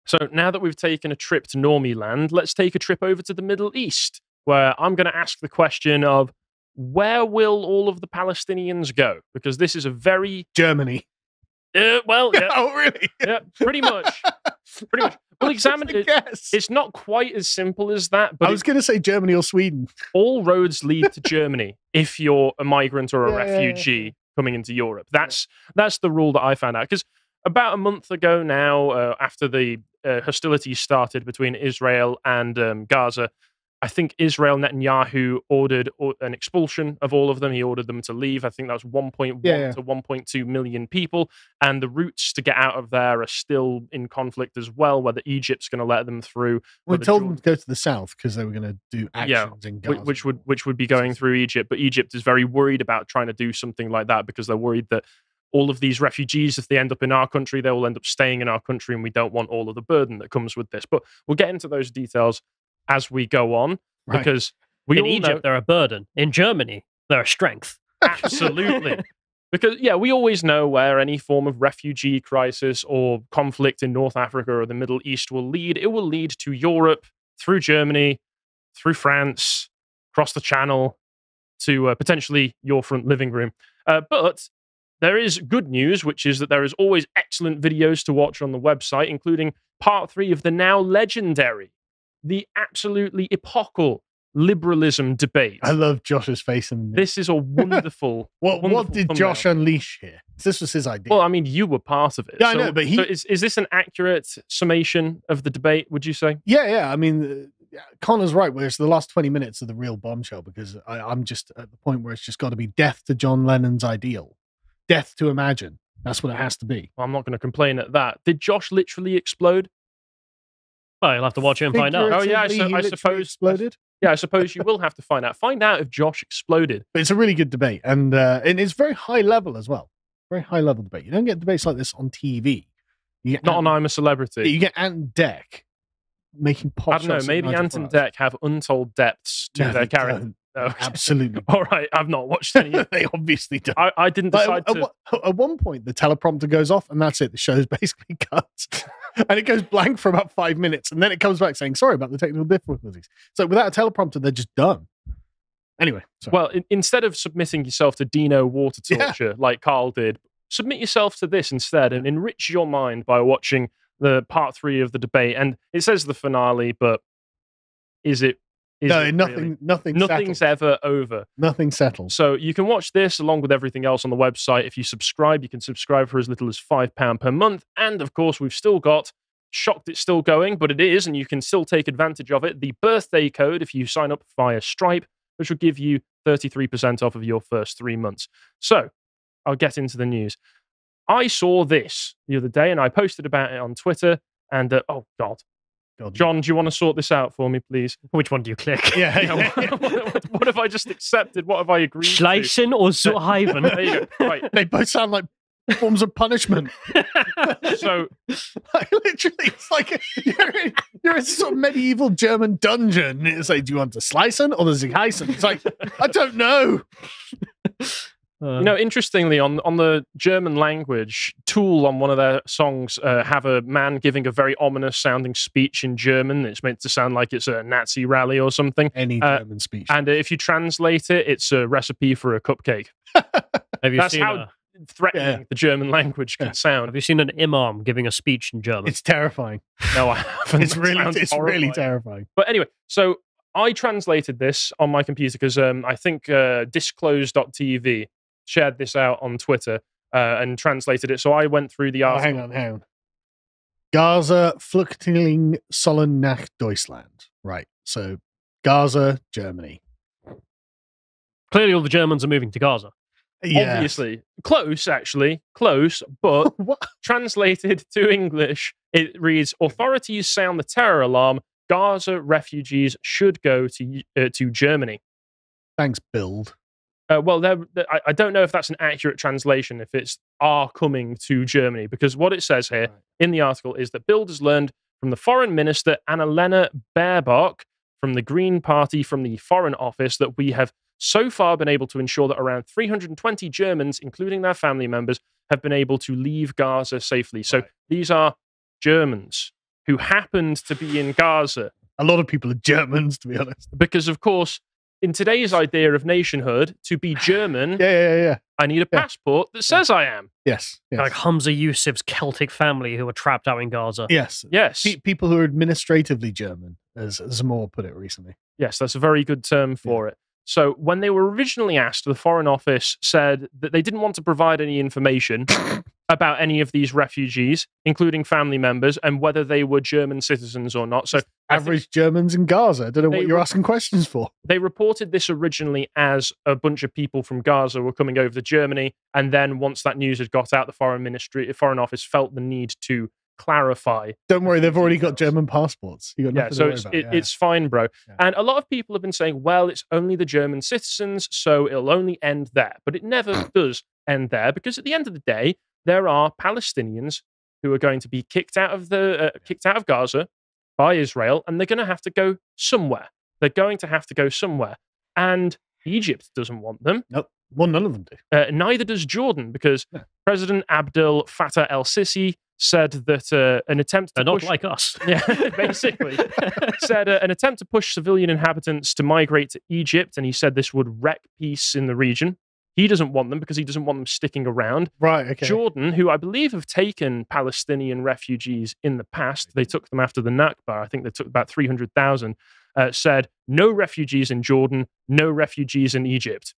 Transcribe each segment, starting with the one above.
So now that we've taken a trip to Normie Land, let's take a trip over to the Middle East, where I'm going to ask the question of where will all of the Palestinians go? Because this is a very... Germany. Well, yeah. Oh, really? Yeah, pretty much. Pretty much. We'll examine it. It's not quite as simple as that. But I was going to say Germany or Sweden. All roads lead to Germany if you're a migrant or a refugee coming into Europe. That's the rule that I found out. Because about a month ago now, after the hostilities started between Israel and Gaza, I think Israel Netanyahu ordered an expulsion of all of them. He ordered them to leave. I think that was 1.1 to 1.2 million people. And the routes to get out of there are still in conflict as well, whether Egypt's going to let them through. We told them to go to the south because they were going to do actions in Gaza. Which would be going through Egypt. But Egypt is very worried about trying to do something like that because they're worried that all of these refugees, if they end up in our country, they will end up staying in our country, and we don't want all of the burden that comes with this. But we'll get into those details as we go on, because in Egypt they're a burden. In Germany, they're a strength. Absolutely. Because, we always know where any form of refugee crisis or conflict in North Africa or the Middle East will lead. It will lead to Europe, through Germany, through France, across the Channel, to potentially your front living room. But there is good news, which is that there is always excellent videos to watch on the website, including part 3 of the now legendary, the absolutely epochal liberalism debate. I love Josh's face in this. Is a wonderful. What did Josh unleash here? This was his idea. Well, I mean, you were part of it. Yeah, I know, but is this an accurate summation of the debate, would you say? Yeah. I mean, Connor's right, where it's the last 20 minutes of the real bombshell, because I'm just at the point where it's just got to be death to John Lennon's ideal. Death to imagine. That's what it has to be. Well, I'm not going to complain at that. Did Josh literally explode? Well, you'll have to watch it and find out. Oh, yeah, I suppose. Exploded? Yeah, I suppose you will have to find out. Find out if Josh exploded. But it's a really good debate, and it's very high level as well. Very high level debate. You don't get debates like this on TV. Not on I'm a Celebrity. You get Ant and Dec making pop. I don't know. Maybe Ant and Dec have untold depths to their character. No, absolutely. All right, I've not watched any. They obviously don't. I didn't decide to. At one point, the teleprompter goes off, and that's it. The show's basically cut, and it goes blank for about 5 minutes, and then it comes back saying, "Sorry about the technical difficulties." So without a teleprompter, they're just done. Anyway, sorry. Well, instead of submitting yourself to Dino water torture like Carl did, submit yourself to this instead, and enrich your mind by watching the part 3 of the debate. And it says the finale, but is it? Nothing's ever over. Nothing settles. So you can watch this along with everything else on the website. If you subscribe, you can subscribe for as little as £5 per month. And of course, we've still got, shocked it's still going, but it is, and you can still take advantage of it, the birthday code if you sign up via Stripe, which will give you 33% off of your first 3 months. So I'll get into the news. I saw this the other day, and I posted about it on Twitter, and oh God. John, do you want to sort this out for me, please? Which one do you click? Yeah. What have I just accepted? What have I agreed Schleichen or Zuhaiven? There you go. Right. They both sound like forms of punishment. So, literally, it's like you're in some sort of medieval German dungeon. It's like, do you want the Schleichen or the Zuhaiven? It's like, I don't know. Interestingly, on the German language, Tool on one of their songs have a man giving a very ominous sounding speech in German. It's meant to sound like it's a Nazi rally or something. Any German speech. And if you translate it, it's a recipe for a cupcake. That's how threatening the German language can sound. Have you seen an imam giving a speech in German? It's terrifying. No, I haven't. It's really terrifying. But anyway, so I translated this on my computer because I think disclose.tv shared this out on Twitter and translated it. So I went through the article. Hang on. Gaza Flüchtling sollen nach Deutschland. Right. So Gaza, Germany. Clearly all the Germans are moving to Gaza. Yeah. Obviously. Close, actually. Close, but translated to English, it reads, authorities sound the terror alarm. Gaza refugees should go to Germany. Thanks, Build. Well, I don't know if that's an accurate translation, if it's are coming to Germany, because what it says here in the article is that Bild has learned from the foreign minister, Annalena Baerbock, from the Green Party, from the Foreign Office, that we have so far been able to ensure that around 320 Germans, including their family members, have been able to leave Gaza safely. So these are Germans who happened to be in Gaza. A lot of people are Germans, to be honest. Because, of course, in today's idea of nationhood, to be German, Yeah. I need a passport that says I am. Yes. Like Hamza Yusuf's Celtic family who were trapped out in Gaza. Yes. People who are administratively German, as Zamor put it recently. Yes, that's a very good term for it. So when they were originally asked, the Foreign Office said that they didn't want to provide any information about any of these refugees, including family members, and whether they were German citizens or not. So average Germans in Gaza. I don't know what you're asking questions for. They reported this originally as a bunch of people from Gaza were coming over to Germany, and then once that news had got out, the Foreign Office felt the need to clarify. Don't worry, they've already got German passports. You got nothing to worry about. It's fine, bro. Yeah. And a lot of people have been saying, well, it's only the German citizens, so it'll only end there. But it never does end there, because at the end of the day, there are Palestinians who are going to be kicked out of Gaza by Israel, and they're going to have to go somewhere. They're going to have to go somewhere, and Egypt doesn't want them. Nope. Well, none of them do. Neither does Jordan, because President Abdel Fattah el-Sisi said that an attempt to not like us. Yeah, basically. Said an attempt to push civilian inhabitants to migrate to Egypt, and he said this would wreck peace in the region. He doesn't want them because he doesn't want them sticking around. Right, okay. Jordan, who I believe have taken Palestinian refugees in the past, they took them after the Nakba, I think they took about 300,000, said no refugees in Jordan, no refugees in Egypt.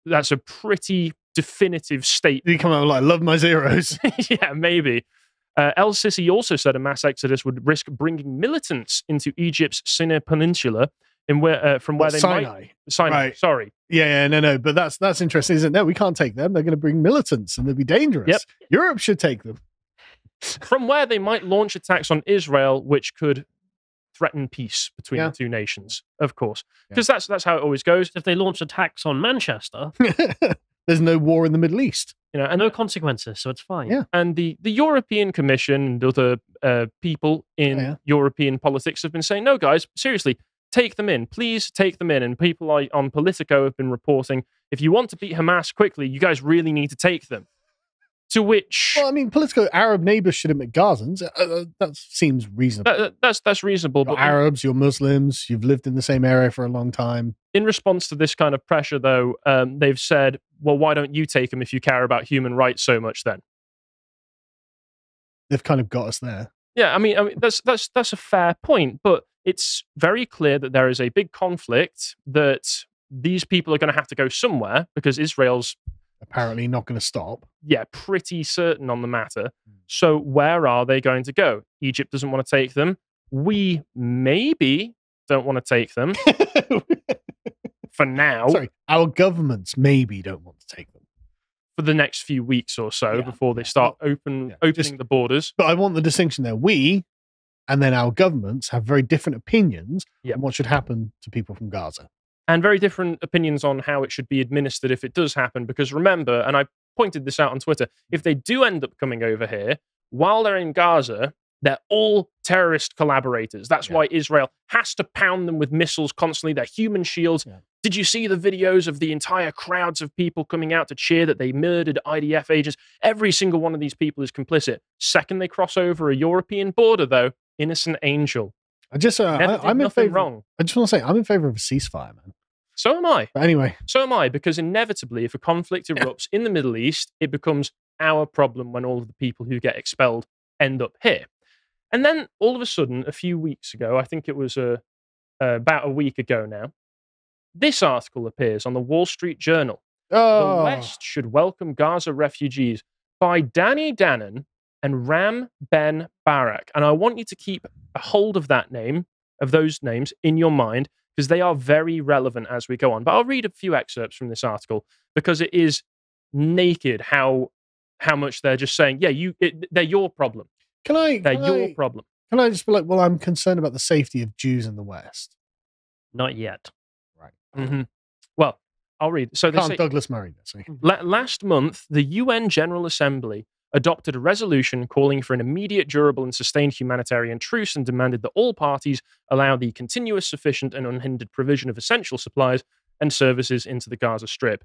That's a pretty definitive statement. Did he come out like, love my zeros? Yeah, maybe. El-Sisi also said a mass exodus would risk bringing militants into Egypt's Sinai Peninsula, from where they Sinai. Sinai, right. Sorry. Yeah, no. But that's interesting, isn't it? No, we can't take them. They're going to bring militants, and they'll be dangerous. Yep. Europe should take them. From where they might launch attacks on Israel, which could threaten peace between the two nations, of course. Because that's how it always goes. If they launch attacks on Manchester... There's no war in the Middle East. And no consequences, so it's fine. Yeah. And the European Commission and other people in European politics have been saying, no, guys, seriously, take them in. Please take them in. And people on Politico have been reporting, if you want to beat Hamas quickly, you guys really need to take them. To which... Well, I mean, Politico, Arab neighbors should admit Gazans. That seems reasonable. That's reasonable. You're Arabs, you're Muslims, you've lived in the same area for a long time. In response to this kind of pressure, though, they've said, well, why don't you take them if you care about human rights so much then? They've kind of got us there. Yeah, I mean that's a fair point, but it's very clear that there is a big conflict, that these people are going to have to go somewhere because Israel's apparently not going to stop. Yeah, pretty certain on the matter. So where are they going to go? Egypt doesn't want to take them. We maybe don't want to take them for now. Sorry, our governments maybe don't want to take them for the next few weeks or so before they start opening the borders. But I want the distinction there. We and then our governments have very different opinions on what should happen to people from Gaza. And very different opinions on how it should be administered if it does happen. Because remember, and I pointed this out on Twitter, if they do end up coming over here, while they're in Gaza, they're all terrorist collaborators. That's why Israel has to pound them with missiles constantly. They're human shields. Yeah. Did you see the videos of the entire crowds of people coming out to cheer that they murdered IDF agents? Every single one of these people is complicit. Second they cross over a European border, though, innocent angel. I'm in favor. Wrong. I just want to say, I'm in favor of a ceasefire, man. So am I. But anyway. So am I, because inevitably, if a conflict erupts in the Middle East, it becomes our problem when all of the people who get expelled end up here. And then, all of a sudden, a few weeks ago, I think it was about a week ago now, this article appears on the Wall Street Journal. The West should welcome Gaza refugees by Danny Danon and Ram Ben Barak. And I want you to keep a hold of those names in your mind, because they are very relevant as we go on. But I'll read a few excerpts from this article, because it is naked how much they're just saying, they're your problem. Your problem. Can I just be like, well, I'm concerned about the safety of Jews in the West. Not yet. Right. Mm-hmm. Well, I'll read. So they say, Douglas Murray this. Last month, the UN General Assembly adopted a resolution calling for an immediate, durable, and sustained humanitarian truce, and demanded that all parties allow the continuous, sufficient, and unhindered provision of essential supplies and services into the Gaza Strip.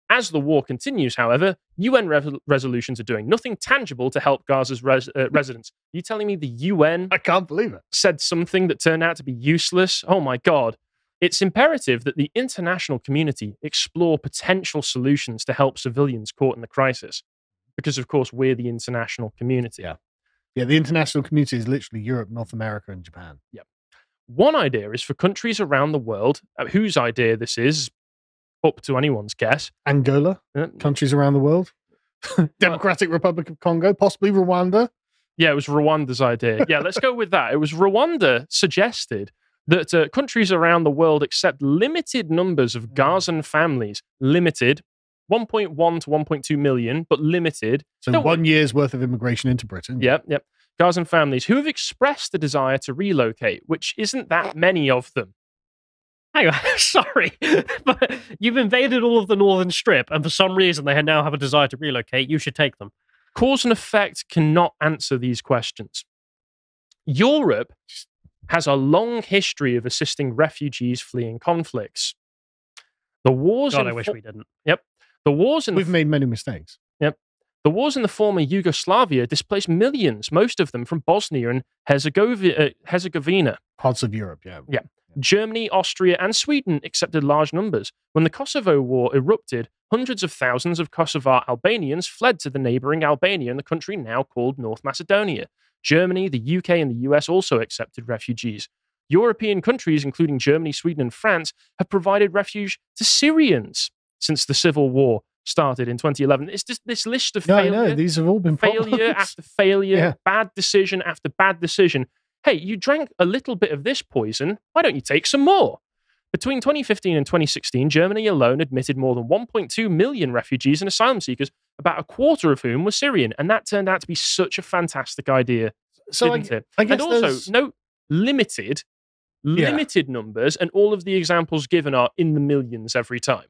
As the war continues, however, UN resolutions are doing nothing tangible to help Gaza's residents. Are you telling me the UN I can't believe it. said something that turned out to be useless? Oh my God. It's imperative that the international community explore potential solutions to help civilians caught in the crisis. Because, of course, we're the international community. Yeah. Yeah, the international community is literally Europe, North America, and Japan. Yep. One idea is for countries around the world, whose idea this is, up to anyone's guess. Angola, countries around the world. Democratic Republic of Congo, possibly Rwanda. Yeah, it was Rwanda's idea. Yeah, let's go with that. It was Rwanda suggested that countries around the world accept limited numbers of Gazan families, limited, 1.1 to 1.2 million, but limited. So 1 year's worth of immigration into Britain. Yep. Gazan families who have expressed the desire to relocate, which isn't that many of them. Hang on, sorry, but you've invaded all of the northern strip, and for some reason they now have a desire to relocate. You should take them. Cause and effect cannot answer these questions. Europe has a long history of assisting refugees fleeing conflicts. The wars. God, I wish we didn't. Yep. The wars in We've made many mistakes. Yep. The wars in the former Yugoslavia displaced millions, most of them from Bosnia and Herzegovina. Parts of Europe, yeah. Yeah. Germany, Austria, and Sweden accepted large numbers. When the Kosovo War erupted, hundreds of thousands of Kosovar Albanians fled to the neighboring Albania in the country now called North Macedonia. Germany, the UK, and the US also accepted refugees. European countries, including Germany, Sweden, and France, have provided refuge to Syrians since the civil war started in 2011. It's just this list of failure. No, these have all been failure after failure, bad decision after bad decision. Hey, you drank a little bit of this poison. Why don't you take some more? Between 2015 and 2016, Germany alone admitted more than 1.2 million refugees and asylum seekers, about a quarter of whom were Syrian. And that turned out to be such a fantastic idea, didn't it? I guess and also, no limited numbers, and all of the examples given are in the millions every time.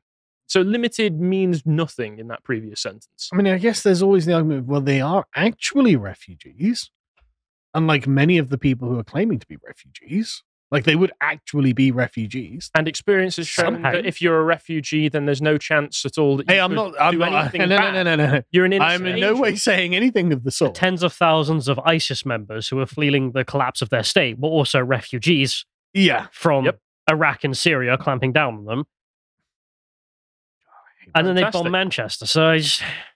So limited means nothing in that previous sentence. I mean, I guess there's always the argument of, well, they are actually refugees. Unlike many of the people who are claiming to be refugees. Like, they would actually be refugees. And experience has shown that if you're a refugee, then there's no chance at all that you do anything bad. No. You're an innocent I'm in no way saying anything of the sort. The tens of thousands of ISIS members who are fleeing the collapse of their state were also refugees from Iraq and Syria, clamping down on them. And then they bombed Manchester. So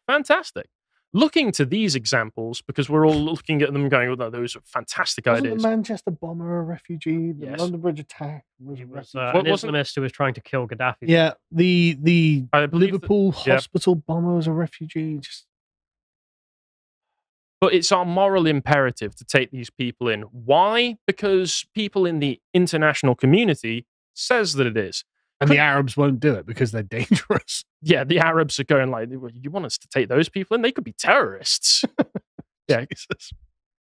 fantastic. Looking to these examples, because we're all looking at them going, oh, no, those are fantastic ideas. Wasn't the Manchester bomber a refugee? The London Bridge attack was an Islamist who was trying to kill Gaddafi. Yeah, the Liverpool hospital bomber was a refugee. But it's our moral imperative to take these people in. Why? Because people in the international community says that it is. And the Arabs won't do it because they're dangerous. Yeah, the Arabs are going like, you want us to take those people in? They could be terrorists. Yeah. Jesus.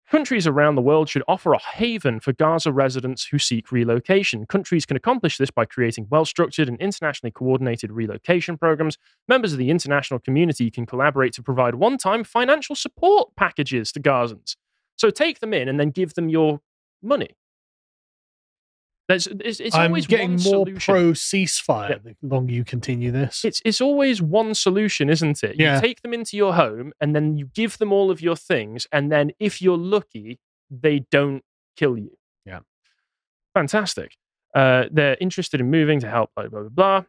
Countries around the world should offer a haven for Gaza residents who seek relocation. Countries can accomplish this by creating well-structured and internationally coordinated relocation programs. Members of the international community can collaborate to provide one-time financial support packages to Gazans. So take them in and then give them your money. It's I'm always getting one more solution. pro-ceasefire the longer you continue this. It's always one solution, isn't it? You take them into your home and then you give them all of your things, and then if you're lucky, they don't kill you. Yeah. Fantastic. They're interested in moving to help, blah, blah, blah, blah.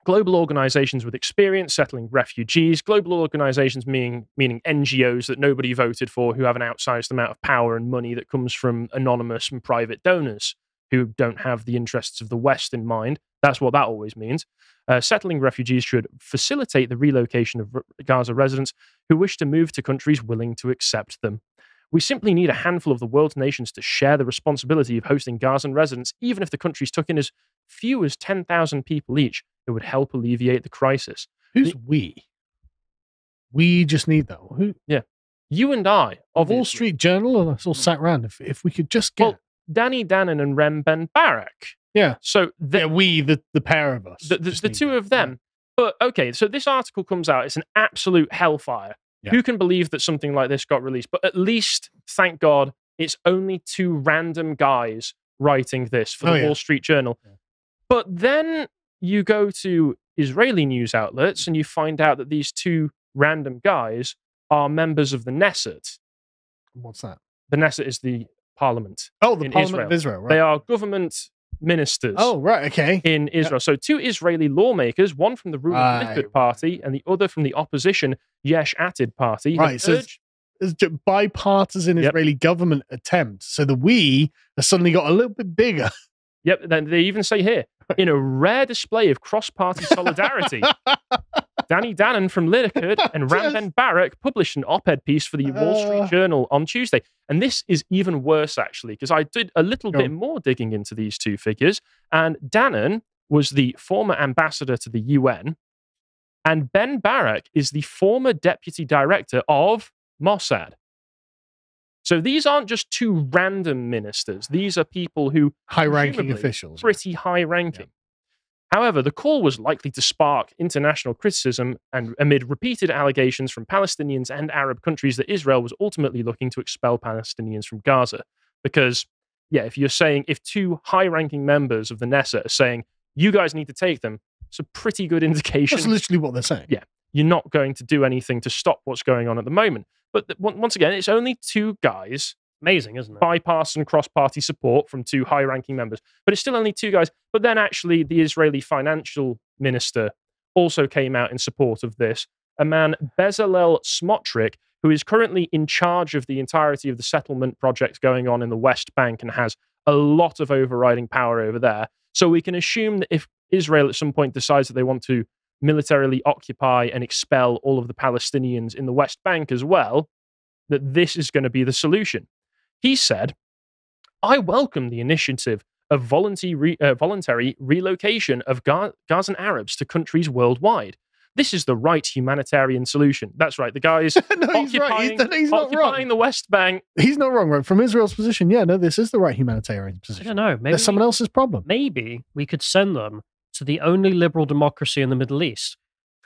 Global organizations with experience settling refugees. Global organizations meaning NGOs that nobody voted for, who have an outsized amount of power and money that comes from anonymous and private donors who don't have the interests of the West in mind. That's what that always means. Settling refugees should facilitate the relocation of Gaza residents who wish to move to countries willing to accept them. We simply need a handful of the world's nations to share the responsibility of hosting Gazan residents, even if the countries took in as few as 10,000 people each. It would help alleviate the crisis. Who's we? We just need that. Who? Yeah. You and I. Of Wall Street Journal, and us all sat around. If we could just get... Well, Danny Dannon and Rem Ben Barak. Yeah. So we, the pair of us. The two of them. But okay, so this article comes out. It's an absolute hellfire. Yeah. Who can believe that something like this got released? But at least, thank God, it's only two random guys writing this for the Wall Street Journal. Yeah. But then you go to Israeli news outlets, and you find out that these two random guys are members of the Knesset. What's that? The Knesset is the parliament. Oh, the in Parliament of Israel, right? They are government ministers. Oh, right, okay. In Israel. So two Israeli lawmakers, one from the ruling Likud party and the other from the opposition Yesh Atid party. Right, so it's a bipartisan Israeli government attempt. So the we have suddenly got a little bit bigger. Yep, then they even say here, in a rare display of cross-party solidarity, Danny Danon from Likud and Ram Ben Barak published an op-ed piece for the Wall Street Journal on Tuesday. And this is even worse, actually, because I did a little bit more digging into these two figures. And Danon was the former ambassador to the UN, and Ben Barak is the former deputy director of Mossad. So these aren't just two random ministers. These are people who high-ranking officials, pretty high-ranking. Yeah. However, the call was likely to spark international criticism and amid repeated allegations from Palestinians and Arab countries that Israel was ultimately looking to expel Palestinians from Gaza. Because, if two high-ranking members of the Knesset are saying, you guys need to take them, it's a pretty good indication. That's literally what they're saying. Yeah. You're not going to do anything to stop what's going on at the moment. But once again, it's only two guys. Amazing, isn't it? Bipartisan cross-party support from two high-ranking members. But it's still only two guys. But then actually the Israeli financial minister also came out in support of this. A man, Bezalel Smotrich, who is currently in charge of the entirety of the settlement projects going on in the West Bank and has a lot of overriding power over there. So we can assume that if Israel at some point decides that they want to militarily occupy and expel all of the Palestinians in the West Bank as well, that this is going to be the solution. He said, I welcome the initiative of voluntary relocation of Gazan Arabs to countries worldwide. This is the right humanitarian solution. That's right. The guys occupying the West Bank. He's not wrong, right? From Israel's position, this is the right humanitarian position. I don't know. Maybe that's someone else's problem. Maybe we could send them to the only liberal democracy in the Middle East.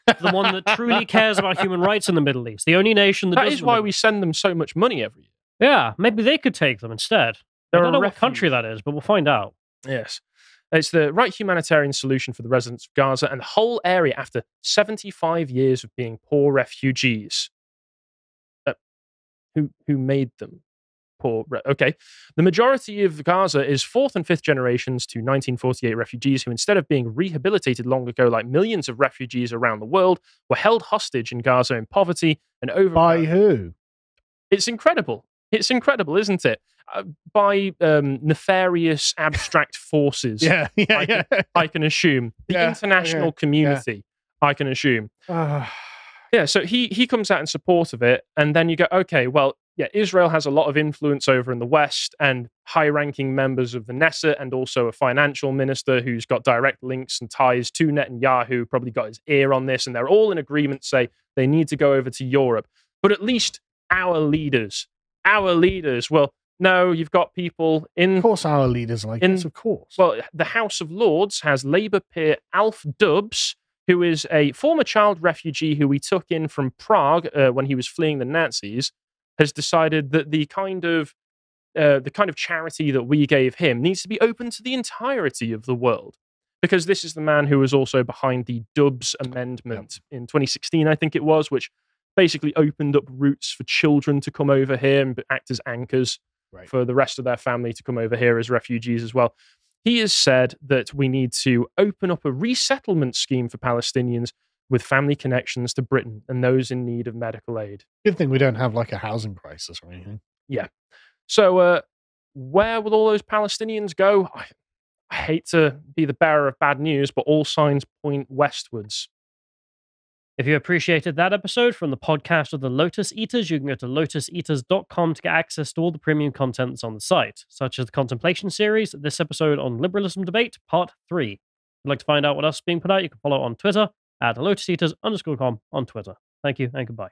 The one that truly cares about human rights in the Middle East. The only nation that is why we send them so much money every year. Yeah, maybe they could take them instead. I don't know what country that is, but we'll find out. Yes. It's the right humanitarian solution for the residents of Gaza and the whole area after 75 years of being poor refugees. Who made them poor? Okay. The majority of Gaza is fourth and fifth generations to 1948 refugees who, instead of being rehabilitated long ago like millions of refugees around the world, were held hostage in Gaza in poverty and over. By who? It's incredible. It's incredible, isn't it? By nefarious abstract forces. I can assume. The international community, I can assume. So he comes out in support of it, and then you go, okay, well, Israel has a lot of influence over in the West, and high-ranking members of the Knesset, and also a financial minister who's got direct links and ties to Netanyahu, probably got his ear on this, and they're all in agreement, say they need to go over to Europe. But at least our leaders, well, no, you've got people in... Of course our leaders like this, of course. Well, the House of Lords has Labour peer Alf Dubs, who is a former child refugee who we took in from Prague when he was fleeing the Nazis, has decided that the kind of charity that we gave him needs to be open to the entirety of the world. Because this is the man who was also behind the Dubs Amendment in 2016, I think it was, which basically opened up routes for children to come over here and act as anchors for the rest of their family to come over here as refugees as well. He has said that we need to open up a resettlement scheme for Palestinians with family connections to Britain and those in need of medical aid. Good thing we don't have like a housing crisis or anything. Yeah. So where will all those Palestinians go? I hate to be the bearer of bad news, but all signs point westwards. If you appreciated that episode from the podcast of the Lotus Eaters, you can go to lotuseaters.com to get access to all the premium content that's on the site, such as the Contemplation series, this episode on Liberalism Debate, Part 3. If you'd like to find out what else is being put out, you can follow on Twitter at lotuseaters_com on Twitter. Thank you and goodbye.